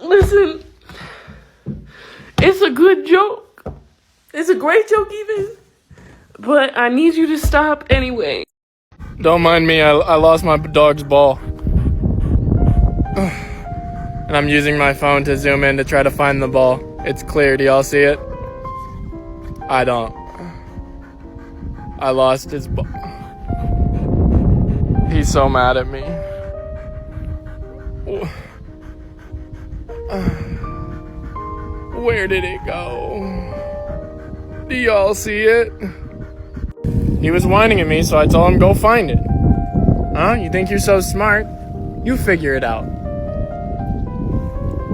Listen, it's a good joke. It's a great joke even. But I need you to stop anyway. Don't mind me, I lost my dog's ball. And I'm using my phone to zoom in to try to find the ball. It's clear, do y'all see it? I don't. I lost his ball. He's so mad at me. Where did it go? Do y'all see it? He was whining at me, so I told him go find it. Huh? You think you're so smart? You figure it out.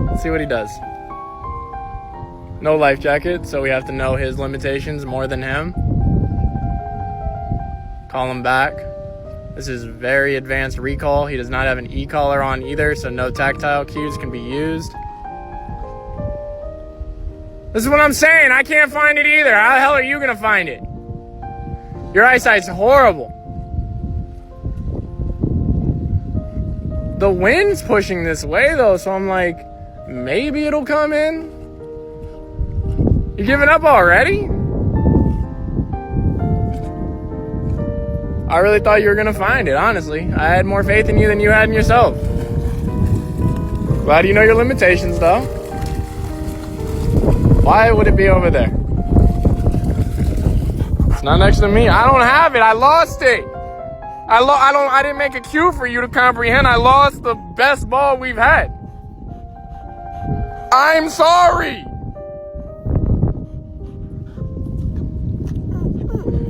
Let's see what he does. No life jacket, so we have to know his limitations more than him. Call him back. This is very advanced recall. He does not have an e-collar on either, so no tactile cues can be used. This is what I'm saying. I can't find it either. How the hell are you gonna find it? Your eyesight's horrible. The wind's pushing this way though, so I'm like, maybe it'll come in. You giving up already? I really thought you were gonna find it, honestly. I had more faith in you than you had in yourself. Glad you know your limitations though. Why would it be over there? It's not next to me. I don't have it. I lost it. I didn't make a cue for you to comprehend. I lost the best ball we've had. I'm sorry.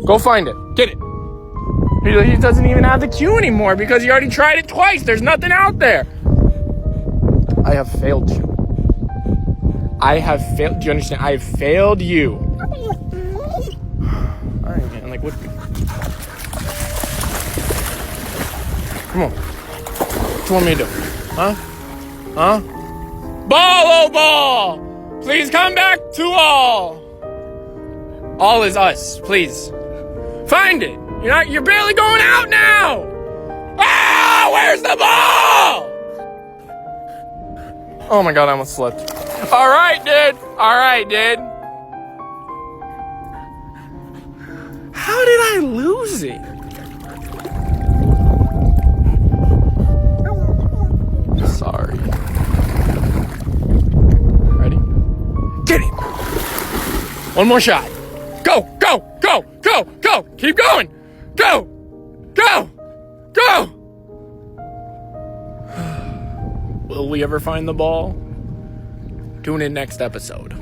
Go find it. Get it. He doesn't even have the cue anymore because he already tried it twice. There's nothing out there. I have failed you. I have failed. Do you understand? I have failed you. Alright, man. Like, what? Come on. What you want me to do? Huh? Huh? Ball, oh ball! Please come back to all. All is us. Please. Find it. You're barely going out now. Ah! Where's the ball? Oh my god, I almost slipped. Alright, dude. Alright, dude. How did I lose it? Sorry. Ready? Get it! One more shot. Go, go, go, go, go! Keep going! Go! Go! Go! Will we ever find the ball? Tune in next episode.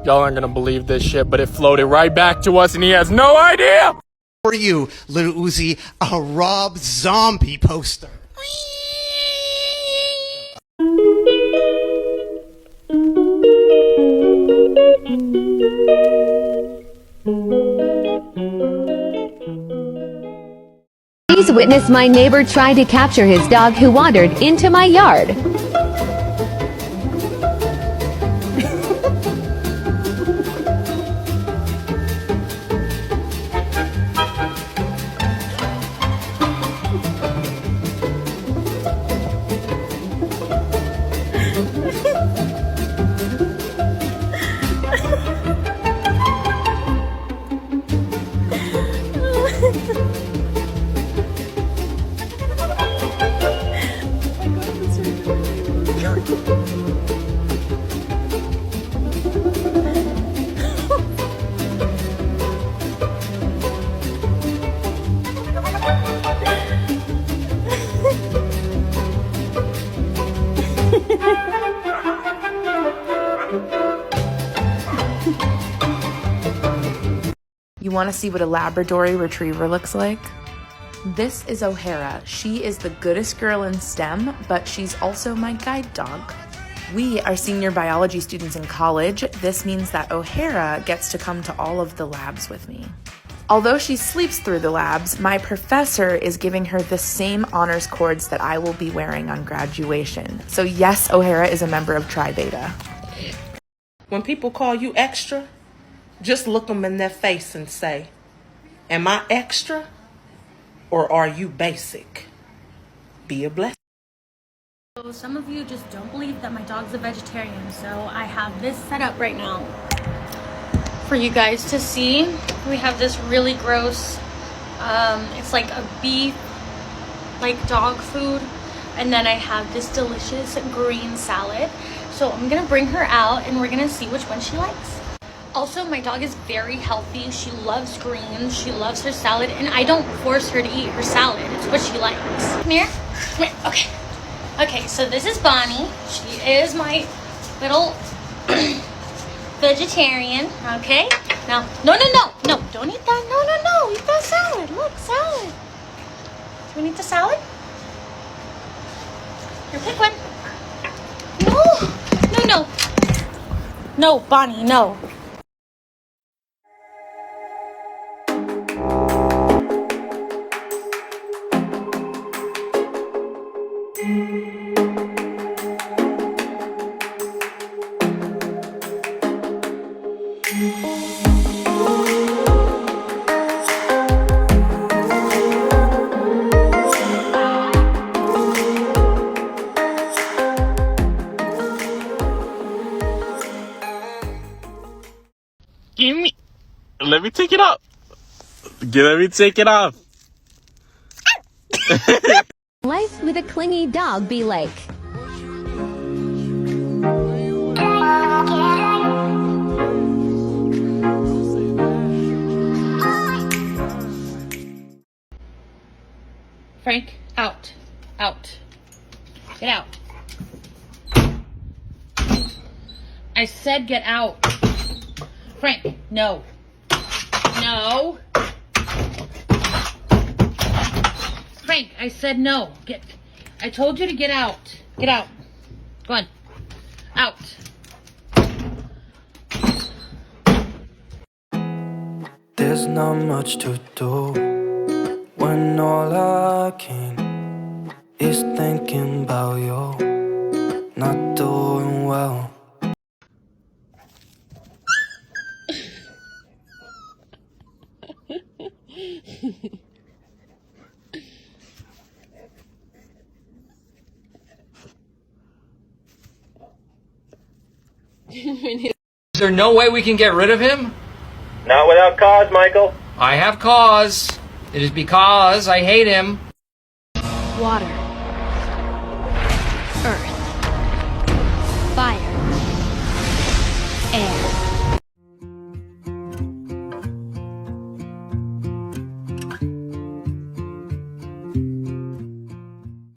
Y'all aren't gonna believe this shit, but it floated right back to us and he has no idea! For you, Little Uzi, a Rob Zombie poster. Please witness my neighbor tried to capture his dog who wandered into my yard. You want to see what a Labrador retriever looks like? This is O'Hara. She is the goodest girl in STEM, but she's also my guide dog. We are senior biology students in college. This means that O'Hara gets to come to all of the labs with me. Although she sleeps through the labs, my professor is giving her the same honors cords that I will be wearing on graduation. So yes, O'Hara is a member of Tri Beta. When people call you extra, just look them in their face and say, am I extra or are you basic? Be a blessing. So some of you just don't believe that my dog's a vegetarian, so I have this set up right now for you guys to see. We have this really gross, it's like a beef, like dog food, and then I have this delicious green salad. So I'm gonna bring her out and we're gonna see which one she likes. Also, my dog is very healthy. She loves greens, she loves her salad, and I don't force her to eat her salad. It's what she likes. Come here, come here, okay. Okay, so this is Bonnie. She is my little vegetarian, okay? Now, no, don't eat that. No, eat that salad. Look, salad. Do you want to eat the salad? Here, pick one. No. No, Bonnie, no. Give me. Let me take it off. Let me take it off. Life with a clingy dog be like. Frank, out. Get out. I said get out. Frank, no. Frank, I said no. I told you to get out. Get out. Go on. Out. There's not much to do when all I can is thinking about you not doing well. Is there no way we can get rid of him? Not without cause, Michael. I have cause. It is because I hate him. Water, earth, fire, air.